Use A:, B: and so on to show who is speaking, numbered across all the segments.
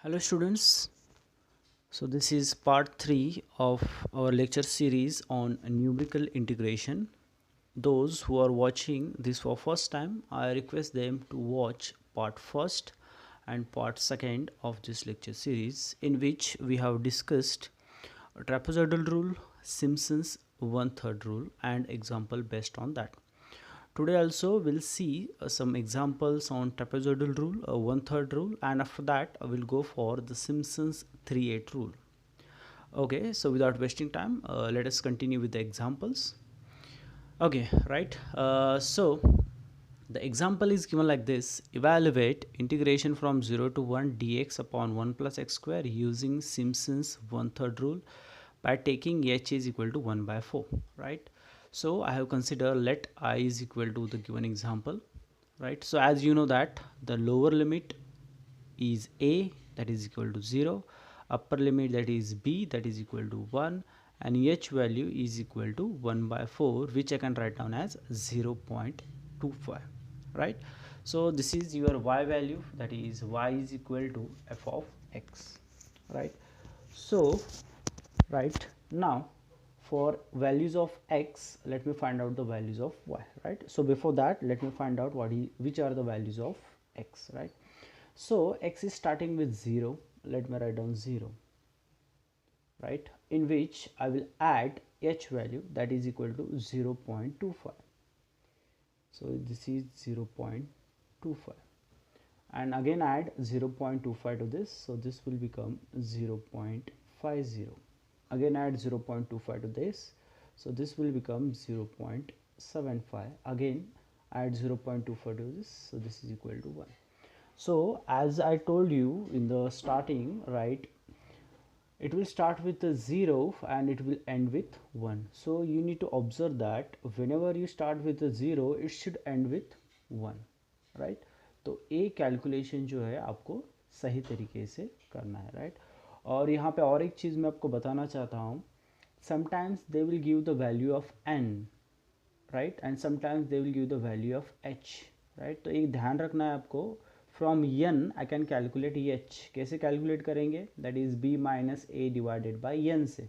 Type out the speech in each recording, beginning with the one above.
A: Hello students, so this is part 3 of our lecture series on numerical integration. Those who are watching this for first time, I request them to watch part first and part second of this lecture series, in which we have discussed trapezoidal rule, Simpson's 1/3 rule and example based on that. Today also we'll see some examples on trapezoidal rule, 1/3 rule, and after that we'll go for the Simpson's 3/8 rule. Okay, so without wasting time, let us continue with the examples. Okay, right. So the example is given like this: evaluate integration from 0 to 1 dx upon 1 plus x square using Simpson's 1/3 rule by taking h is equal to 1 by 4, right? So I have considered let I is equal to the given example, right? So as you know that the lower limit is a, that is equal to 0, upper limit that is b, that is equal to 1, and h value is equal to 1 by 4, which I can write down as 0.25, right? So this is your y value, that is y is equal to f of x, right? So right now for values of x, let me find out the values of y, right? So before that, let me find out which are the values of x, right? So x is starting with 0. Let me write down 0, right, in which I will add h value, that is equal to 0.25. So this is 0.25, and again add 0.25 to this, so this will become 0.50. Again add 0.25 to this, so this will become 0.75. Again add 0.25 to this, so this is equal to 1. So as I told you in the starting, right, it will start with a 0 and it will end with 1. So you need to observe that whenever you start with a 0, it should end with 1, right? तो ये calculation जो है आपको सही तरीके से करना है, राइट? और यहाँ पे और एक चीज़ मैं आपको बताना चाहता हूँ, sometimes they will give the value of n, right, and sometimes they will give the value of h, right? तो एक ध्यान रखना है आपको, from n I can calculate h. कैसे कैलकुलेट करेंगे? That is b minus a divided by n से,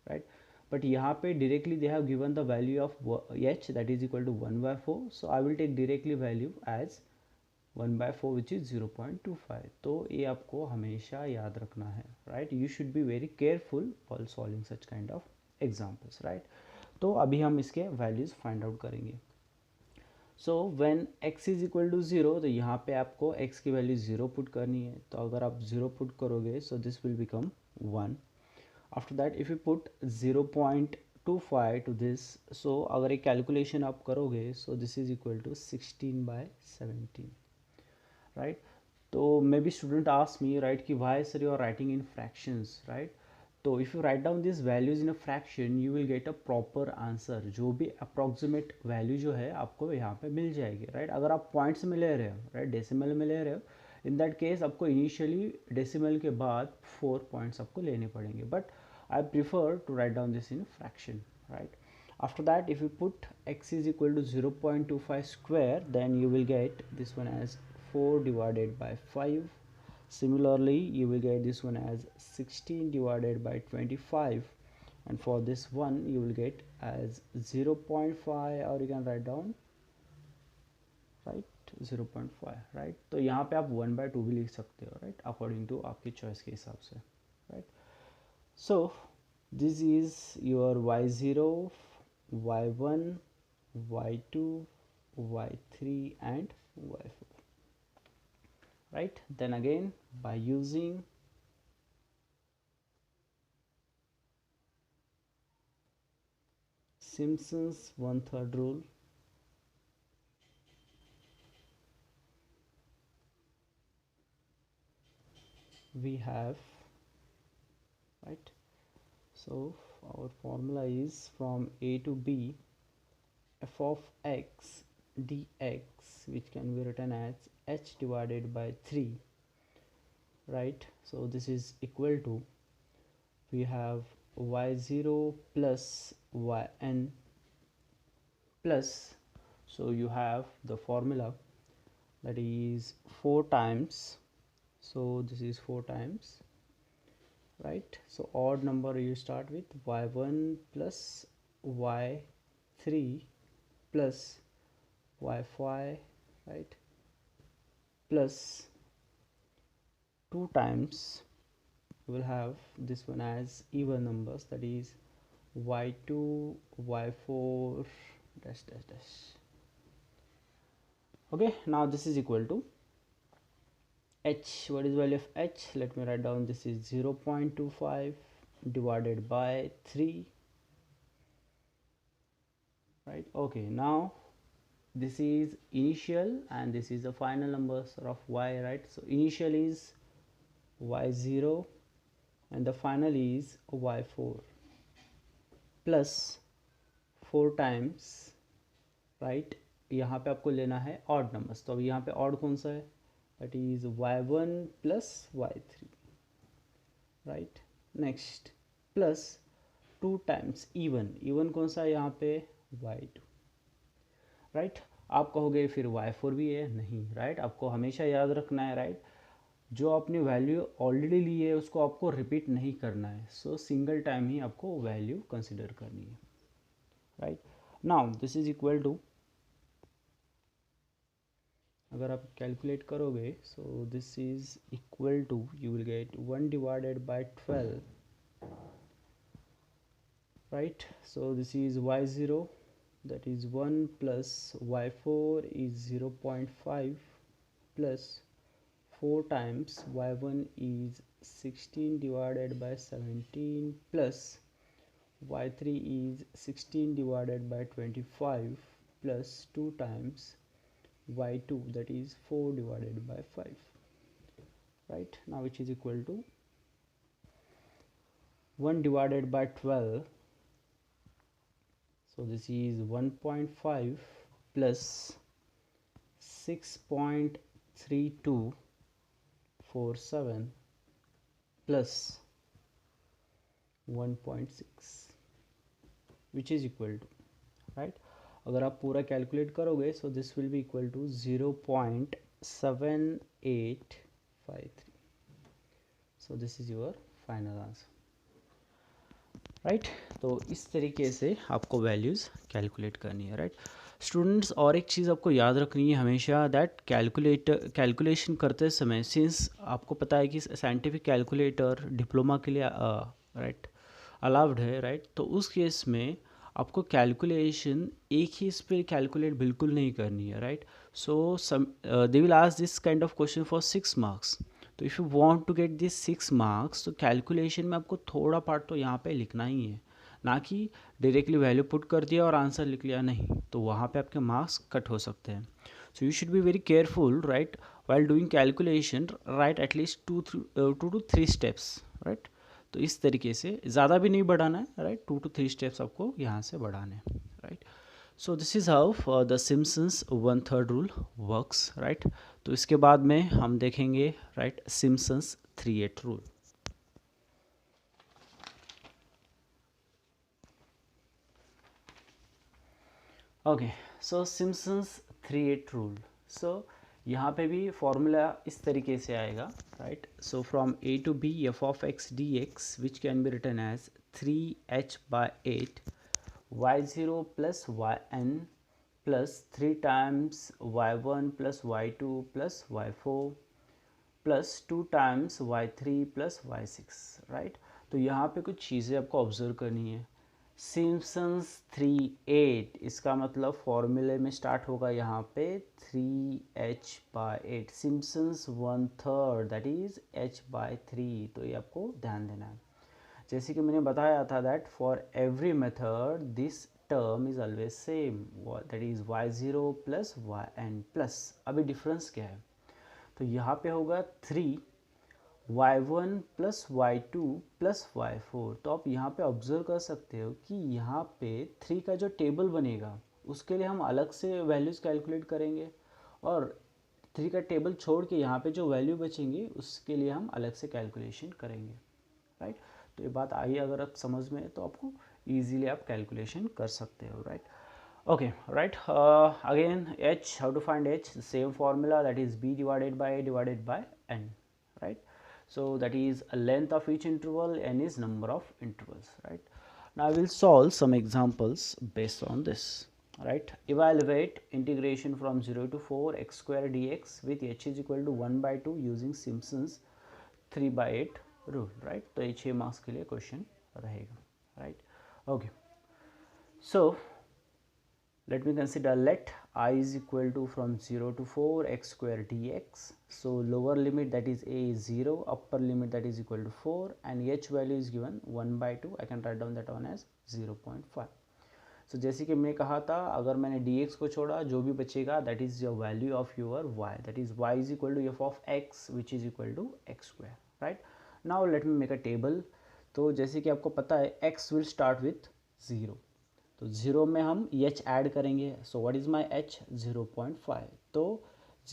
A: right? But यहाँ पे directly they have given the value of h, that is equal to 1 by 4. So I will take directly value as 1 by 4 which is 0.25. तो ये आपको हमेशा याद रखना है, right? You should be very careful for solving such kind of examples, right? तो अभी हम इसके वैल्यूज़ फाइंड आउट करेंगे. So when x is equal to 0, तो यहाँ पे आपको x की वैल्यू 0 पुट करनी है. तो अगर आप 0 पुट करोगे, so this will become 1. After that if you put 0.25 to this, so अगर एक कैलकुलेशन आप करोगे, so this is equal to 16/17, right? तो may be student ask me, right, कि why sir you are writing in fractions, right? तो if you write down this values in a fraction, you will get a proper answer. जो भी approximate value जो है आपको यहाँ पे मिल जाएगी, राइट? अगर आप पॉइंट्स में ले रहे हो, राइट, डेसिमल में ले रहे हो, इन दैट केस आपको इनिशियली डेसिमल के बाद 4 पॉइंट्स आपको लेने पड़ेंगे. But I prefer to write down this in fraction, right? After that, if you put x is equal to 0.25 square, then you will get this one as 4 divided by 5. Similarly, you will get this one as 16 divided by 25, and for this one you will get as 0.5, or you can write down, right, 0.5, right? तो यहाँ पे आप 1/2 भी लिख सकते हो, right, according to आपकी choice के हिसाब से, right? So this is your y0, y1, y2, y3 and y4, right? Then again, by using Simpson's 1/3 rule, we have, right, so our formula is from a to b, f of x dx, which can be written as h divided by 3, right? So this is equal to, we have y0 plus yn plus, so you have the formula, that is 4 times so this is 4 times, right? So odd number you start with y1 plus y3 plus y5, right, plus 2 times we will have this one as even numbers, that is y2 y4 dash dash dash. Okay, now this is equal to h. What is value of h? Let me write down. This is 0.25 divided by 3, right? Okay, now this is initial and this is the final numbers of y, right? So initial is y0 and the final is y4 plus 4 times, right? यहाँ पे आपको लेना है odd numbers, तो अब यहाँ पे odd कौन सा है, that is y1 plus y3, right. Next plus 2 times even, even कौन सा है यहाँ पे, y2, राइट. आप कहोगे फिर y4 भी है, नहीं, राइट. आपको हमेशा याद रखना है, राइट, जो आपने वैल्यू ऑलरेडी ली है उसको आपको रिपीट नहीं करना है. सो सिंगल टाइम ही आपको वैल्यू कंसिडर करनी है, right. Now this is equal to, अगर आप कैलकुलेट करोगे, so this is equal to, you will get 1 divided by 12, right. So this is y0, that is 1 plus y4 is 0.5 plus 4 times y1 is 16 divided by 17 plus y3 is 16 divided by 25 plus 2 times y2, that is 4 divided by 5, right. Now which is equal to 1 divided by 12, so this is 1.5 plus 6.3247 plus 1.6, which is equal to, right. अगर आप पूरा calculate करोगे, so this will be equal to 0.7853. So this is your final answer, right. तो इस तरीके से आपको values calculate करनी है, राइट. स्टूडेंट्स, और एक चीज़ आपको याद रखनी है हमेशा, दैट कैलकुलेशन करते समय, सिंस आपको पता है कि साइंटिफिक कैलकुलेटर डिप्लोमा के लिए राइट अलाउड है, राइट. तो उस केस में आपको कैलकुलेशन एक ही इस पर कैलकुलेट बिल्कुल नहीं करनी है, right. So they will ask this kind of question for 6 marks. तो if you want to get this 6 marks, तो कैलकुलेशन में आपको थोड़ा पार्ट तो यहाँ पे लिखना ही है, ना कि डायरेक्टली वैल्यू पुट कर दिया और आंसर लिख लिया, नहीं. तो वहाँ पे आपके मार्क्स कट हो सकते हैं. So you should be very careful, right, while doing calculation, write at least 2 to 3 steps, right. तो इस तरीके से ज़्यादा भी नहीं बढ़ाना है, राइट. 2 to 3 steps आपको यहाँ से बढ़ाने हैं, right. So this is how the Simpson's 1/3 rule works, right. तो इसके बाद में हम देखेंगे, right, Simpson's 3/8 rule. Okay, so Simpson's 3/8 rule. So यहाँ पे भी फॉर्मूला इस तरीके से आएगा, right. So from a to b f of x dx which can be written as 3h/8 y0 plus yn plus 3 times y1 plus y2 plus y4 plus 2 times y3 plus y6, right. तो यहाँ पे कुछ चीज़ें आपको observe करनी है. Simpson's 3/8, इसका मतलब फॉर्मूले में स्टार्ट होगा यहाँ पे 3h/8. Simpson's 1/3, that is h/3. तो ये आपको ध्यान देना है. जैसे कि मैंने बताया था that for every method this term is always same, that is y0 plus yn plus. अभी डिफरेंस क्या है, तो यहाँ पे होगा 3 y1 plus y2 plus y4. तो आप यहाँ पे ऑब्जर्व कर सकते हो कि यहाँ पे 3 का जो टेबल बनेगा उसके लिए हम अलग से वैल्यूज़ कैलकुलेट करेंगे, और 3 का टेबल छोड़ के यहाँ पे जो वैल्यू बचेंगे उसके लिए हम अलग से कैलकुलेशन करेंगे, राइट. तो ये बात आई अगर आप समझ में, तो आपको ईजीली आप कैलकुलेशन कर सकते हो, right. okay, right. Again h, how to find h, the same formula, that is b divided by a divided by n, right? So that is a length of each interval, n is number of intervals, right? Now I will solve some examples based on this, right? Evaluate integration from 0 to 4 x square dx with h is equal to 1 by 2 using Simpson's 3 by 8 rule, right? तो ये 6 marks के लिए question रहेगा, right? Okay, so let me consider, let I is equal to from 0 to 4 x square dx. So lower limit, that is a, is 0, upper limit, that is equal to 4, and h value is given 1 by 2. I can write down that one as 0.5. So जैसे कि मैं कहा था, अगर मैंने dx को छोड़ा, जो भी बचेगा that is your value of your y, that is y is equal to f of x which is equal to x square, right? Now let me make a table. तो जैसे कि आपको पता है x will start with 0, तो 0 में हम h add करेंगे. So what is my h? 0.5. तो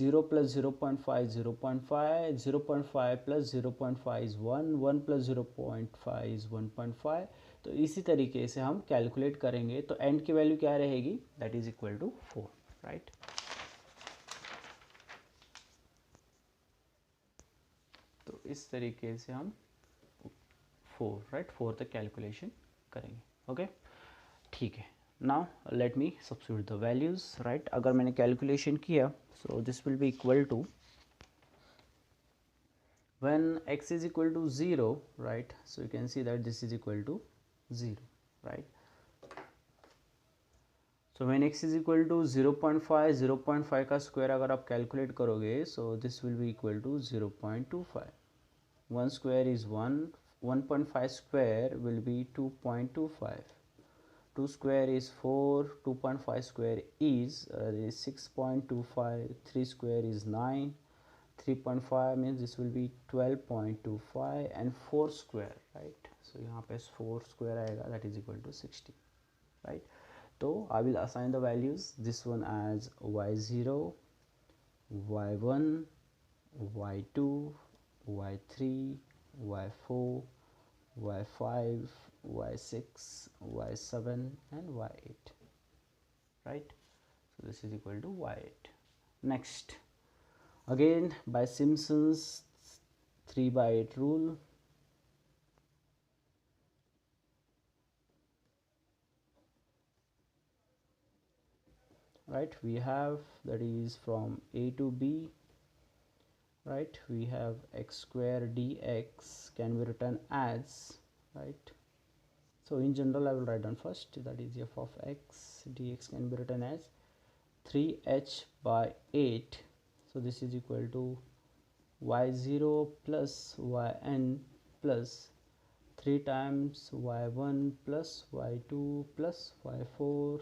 A: 0 plus 0.5 0.5, 0.5 plus 0.5 is 1, 1 plus 0.5 is 1.5. तो इसी तरीके से हम कैलकुलेट करेंगे, तो एंड की वैल्यू क्या रहेगी? That is equal to 4, right? तो इस तरीके से हम 4, राइट, 4 तक कैलकुलेशन करेंगे. ओके, ठीक है. Now let me substitute the values, right? अगर मैंने कैलकुलेशन किया, so this will be equal to, when x is equal to 0, right, so you can see that this is equal to 0, right? So when x is equal to 0.5, 0.5 का square अगर आप calculate करोगे, so this will be equal to 0.25. 1 square is 1, 1.5 square will be 2.25. 2 square is 4, 2.5 square is 6.25, 3 square is 9, 3.5 means this will be 12.25, and 4 square, right? So यहाँ पे 4 square आएगा, that is equal to 60, right? So I will assign the values, this one as y0, y1, y2, y3, y4, y5, y6, y7, and y8, right? So this is equal to y8. Next, again by Simpson's 3 by 8 rule, right, we have, that is from a to b, right, we have x square dx can be written as, right, so in general I will write down first, that is f of x dx can be written as 3h by 8. So this is equal to y0 plus yn plus 3 times y1 plus y2 plus y4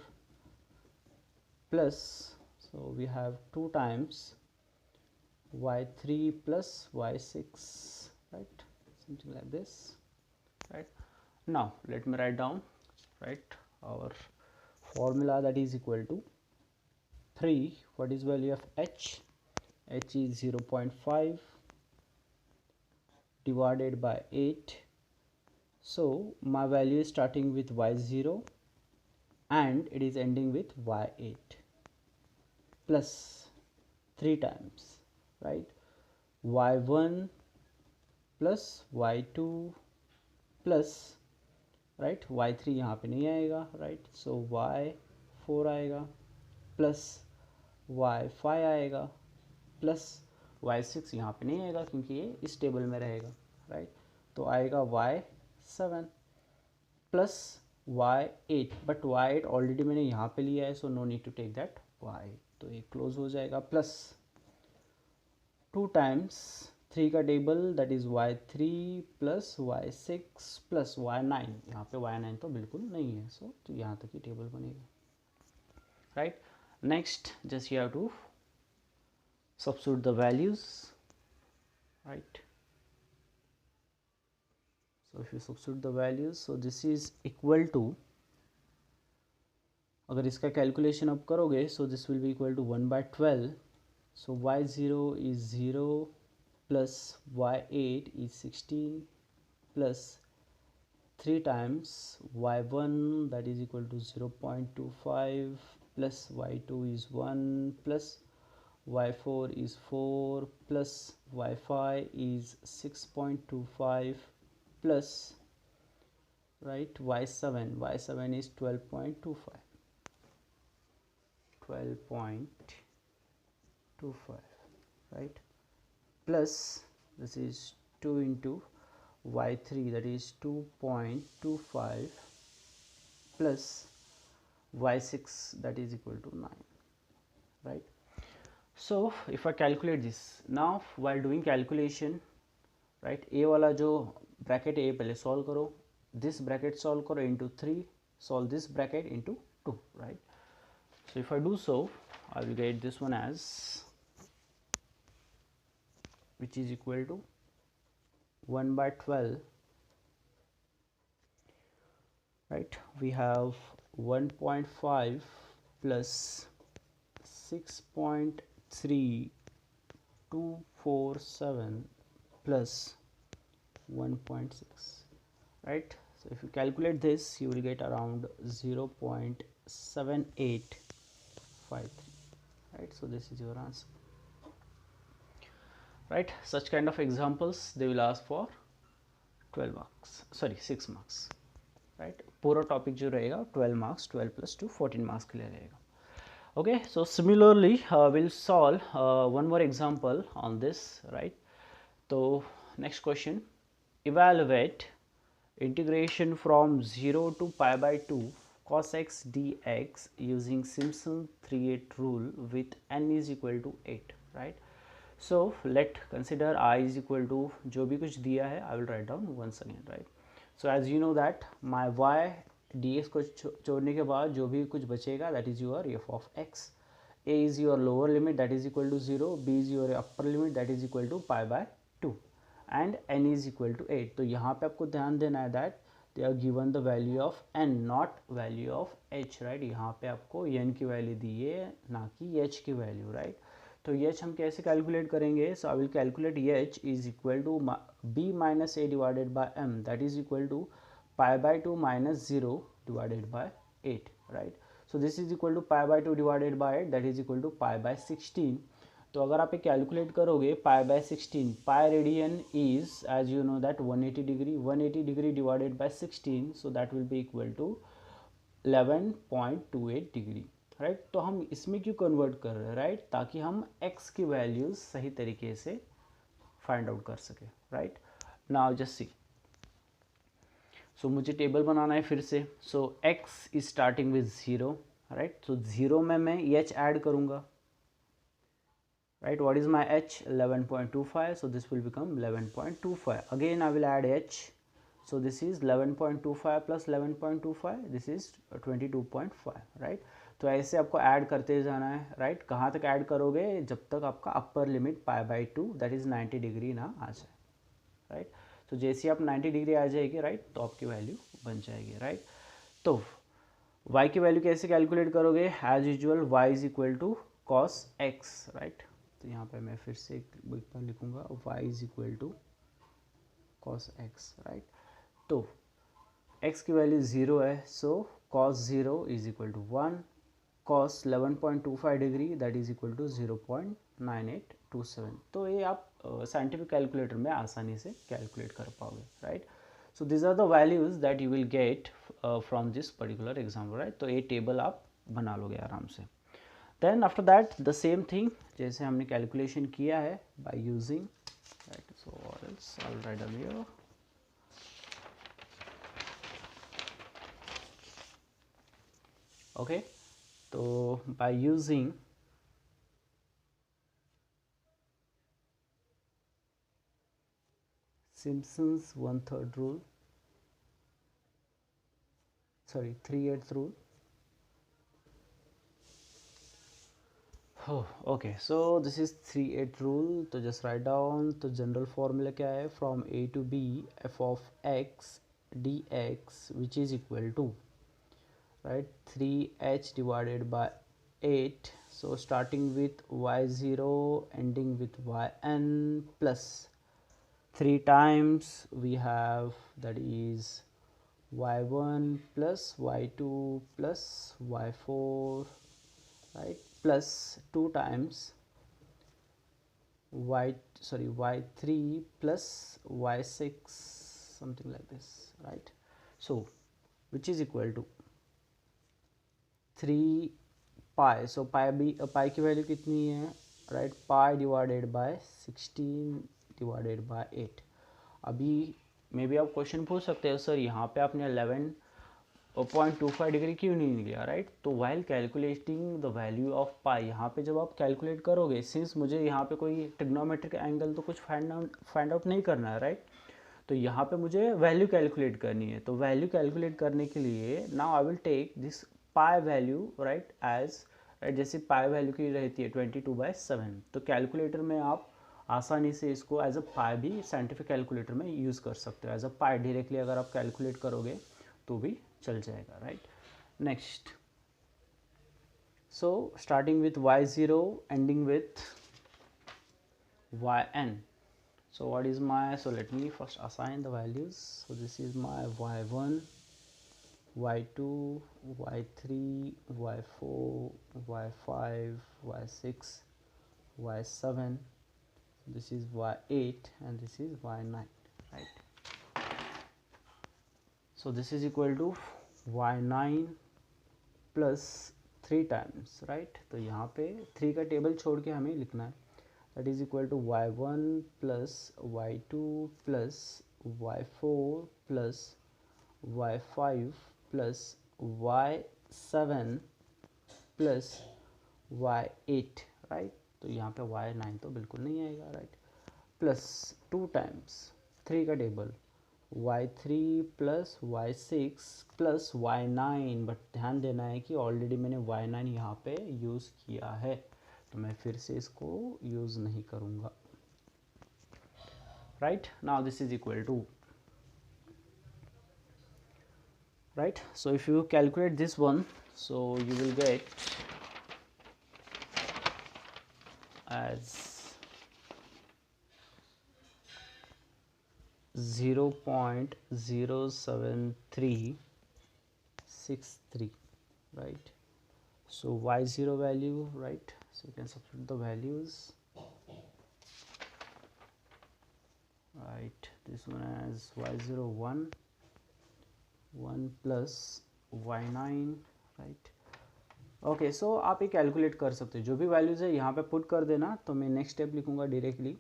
A: plus, so we have 2 times y3 plus y6, right, something like this, right? Now let me write down, right, our formula, that is equal to 3, what is value of h? H is 0.5 divided by 8. So my value is starting with y0 and it is ending with y8 plus 3 times, right, y1 plus y2 plus, right, y3 यहाँ पे नहीं आएगा, right, so y4 आएगा plus y5 आएगा plus y6 यहाँ पे नहीं आएगा क्योंकि ये इस टेबल में रहेगा, राइट, तो आएगा y7 plus y8, but y8 already मैंने यहाँ पे लिया है, so no need to take that y, तो ये क्लोज हो जाएगा, प्लस 2 टाइम्स 3 का table, that is y3 plus y6 plus y9, यहाँ पे y9 तो बिल्कुल नहीं है, सो तो यहाँ तक ही टेबल बनेगा, right? Next just you have to substitute the values, right? So if you substitute the values, so this is equal to, अगर इसका कैलकुलेशन आप करोगे, so this will be equal to 1 by 12, so y0 is 0 plus y8 is 16 plus 3 times y1, that is equal to 0.25 plus y2 is 1 plus y4 is 4 plus y5 is 6.25 plus, right, y7 is 12.25, right, plus this is 2 into y3, that is 2.25 plus y6, that is equal to 9, right. So if I calculate this now, while doing calculation, right, a वाला जो bracket है पहले solve करो, this bracket solve करो into 3, solve this bracket into 2, right. So if I do so, I will get this one as, which is equal to 1 by 12, right. We have 1.5 plus 6.3247 plus 1.6, right. So if you calculate this, you will get around 0.7853, right. So this is your answer, right. Such kind of examples they will ask for 12 marks, sorry 6 marks, right. पूरा topic जो रहेगा 12 marks, 12 plus 2 14 marks के लिए रहेगा. Okay, so similarly we'll solve one more example on this, right. So next question, evaluate integration from 0 to pi by 2 cos x dx using Simpson 3/8 rule with n is equal to 8, right. So let consider I is equal to, जो भी कुछ दिया है I will write down once again, right. So as you know that my y dx को छोड़ने के बाद जो भी कुछ बचेगा that is your f of x. A is your lower limit, that is equal to 0, b is your upper limit, that is equal to pi by 2 and n is equal to 8. तो यहाँ पे आपको ध्यान देना है that they are given the value of n not value of h, right. यहाँ पे आपको n की वैल्यू दी है ना कि h की वैल्यू, right. तो h हम कैसे कैलकुलेट करेंगे, so I will calculate h is equal to b minus a divided by m, that is equal to pi by 2 minus 0 divided by 8, right. So this is equal to pi by 2 divided by 8, that is equal to pi by 16. तो अगर आप calculate करोगे pi by 16, pi radian is as you know that 180 degree, 180 degree divided bye 16, so that will be equal to 11.28 degree, right. तो हम इसमें क्यों convert कर रहे हैं, राइट, ताकि हम x की वैल्यूज सही तरीके से फाइंड आउट कर सके, right. Now just see, so मुझे टेबल बनाना है फिर से. So x is starting with 0, right. So 0 में मैं h ऐड करूंगा, right. What is my h, 11.25, so this will become 11.25. Again I will add h, so this is 11.25 plus 11.25, this is 22.5, right. तो ऐसे आपको ऐड करते जाना है, right. कहाँ तक ऐड करोगे, जब तक आपका upper limit pi by 2 that is 90 degree ना आ जाए, राइट. तो जैसे आप 90 डिग्री आ जाएगी, राइट, तो आपकी वैल्यू बन जाएगी, राइट. तो y की वैल्यू कैसे कैलकुलेट करोगे, as usual y is equal to cos x, right. तो यहाँ पे मैं फिर से एक बार लिखूंगा y is equal to cos x, right. तो x की वैल्यू 0 है, so cos 0 is equal to 1, cos 11.25 degree that is equal to 0.9827. तो ये आप साइंटिफिक कैलकुलेटर में आसानी से कैलकुलेट कर पाओगे, right. So this are the values that you will get from this particular example, right. तो ये टेबल आप बना लोगे आराम से. Then after that the same thing जैसे हमने कैलकुलेशन किया है by using, right. So or else I will write down here. Okay, so by using Simpson's 1/3 rule, sorry 3/8 rule. Oh, okay, so this is 3/8 rule. तो just write down. तो general formula क्या है, from a to b f of x dx which is equal to, right, 3h divided by 8. So starting with y0 ending with yn plus 3 times we have, that is y1 plus y2 plus y4, right, plus 2 times y3 plus y6, something like this, right? So which is equal to 3 pi. So pi की value कितनी है, right? Pi divided by 16 divided by 8. अभी may be आप question पूछ सकते हो, sir यहाँ पे आपने 11.25 डिग्री क्यों नहीं लिया, राइट? तो while calculating the value of pi, यहाँ पे जब आप कैलकुलेट करोगे, सिंस मुझे यहाँ पे कोई ट्रिग्नोमेट्रिक एंगल तो कुछ फाइंड आउट नहीं करना है, राइट? तो यहाँ पे मुझे वैल्यू कैलकुलेट करनी है. तो वैल्यू कैलकुलेट करने के लिए now I will take this pi value, right, as, right, जैसे पाई वैल्यू की रहती है 22/7. तो कैलकुलेटर में आप आसानी से इसको एज अ पाई भी साइंटिफिक कैलकुलेटर में यूज़ कर सकते हो. एज अ पाई डायरेक्टली अगर आप कैलकुलेट करोगे तो भी चल जाएगा, right? Next, so starting with y0 ending with yn. So what is my, so let me first assign the values. So this is my y1, y2, y3, y4, y5, y6, y7, this is y8 and this is y9, right? So this is equal to y9 plus 3 times, right? तो यहाँ पे 3 का table छोड़ के हमें लिखना है. That is equal to y1 plus y2 plus y4 plus y5 plus y7 plus y8, right? तो यहाँ पे y9 तो बिल्कुल नहीं आएगा, right? प्लस 2 टाइम्स 3 का table y3 plus y6 plus y9. But ध्यान देना है कि ऑलरेडी मैंने y9 यहाँ पे यूज़ किया है, तो मैं फिर से इसको यूज़ नहीं करूँगा, right? Now this is equal to, right? So if you calculate this one, so you will get as 0.07363, right? So y0 value, right? So you can substitute the values, right? This one as y0 1 plus y9, right? Okay, सो आप ये calculate कर सकते हो, जो भी values है यहाँ पे पुट कर देना. तो मैं नेक्स्ट स्टेप लिखूँगा directly.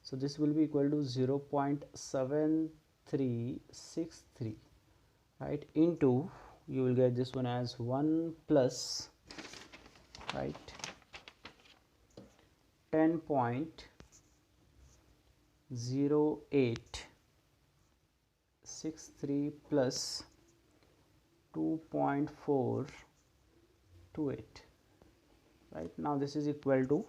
A: So this will be equal to 0.7363, right, into you will get this one as 1 plus, right, 10.0863 plus 2.428, right? Now this is equal to,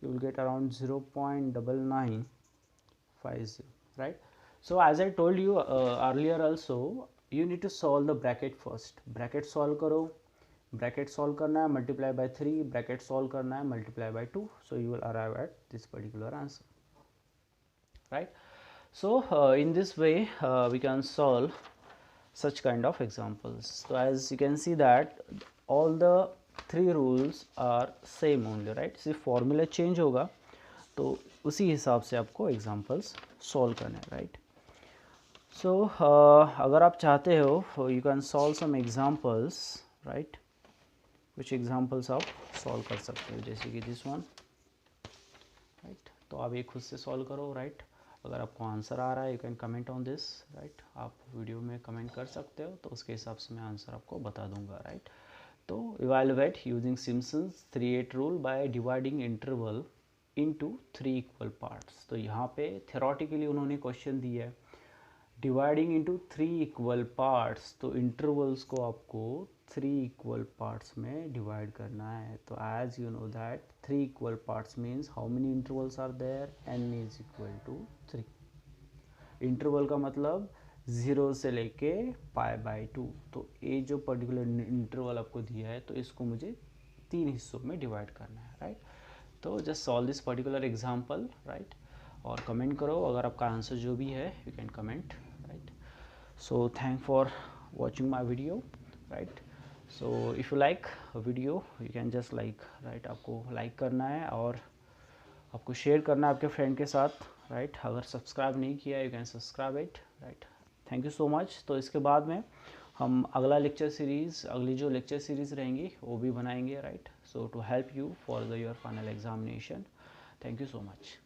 A: you will get around 0.9950, right? So as I told you earlier also, you need to solve the bracket first. Bracket solve करो, bracket solve करना है multiply by 3, bracket solve करना है multiply by 2, so you will arrive at this particular answer, right? So in this way we can solve such kind of examples. So as you can see that all the 3 rules are same only, right? सिर्फ formula change होगा, तो उसी हिसाब से आपको examples solve करना है, right? So अगर आप चाहते हो you can solve some examples, right? which examples आप solve कर सकते हो, जैसे कि this one, right? तो आप ये खुद से solve करो, right? अगर आपको आंसर आ रहा है you can comment on this, right? आप वीडियो में कमेंट कर सकते हो, तो उसके हिसाब से मैं आंसर आपको बता दूंगा, right? तो evaluate using Simpson's 3/8 rule by dividing interval into 3 equal parts. तो यहाँ पे theoretically उन्होंने क्वेश्चन दिया है डिवाइडिंग इंटू 3 इक्वल पार्ट्स, तो इंटरवल्स को आपको 3 इक्वल पार्ट्स में डिवाइड करना है. तो as you know that 3 equal parts means how many intervals are there, n is equal to 3. Interval का मतलब 0 से लेके π/2. तो ये जो पर्टिकुलर इंटरवल आपको दिया है, तो इसको मुझे 3 हिस्सों में डिवाइड करना है, राइट? तो just solve this particular example, right? और कमेंट करो अगर आपका आंसर जो भी है, you can comment, right? So thank for watching my video, right? So if you like video you can just like, right? आपको लाइक करना है और आपको शेयर करना है आपके फ्रेंड के साथ, राइट। अगर सब्सक्राइब नहीं किया you can subscribe it, right. Thank you so much. तो इसके बाद में हम अगला लेक्चर सीरीज़, अगली जो लेक्चर सीरीज़ रहेंगी वो भी बनाएंगे, right. So to help you for your final examination. Thank you so much.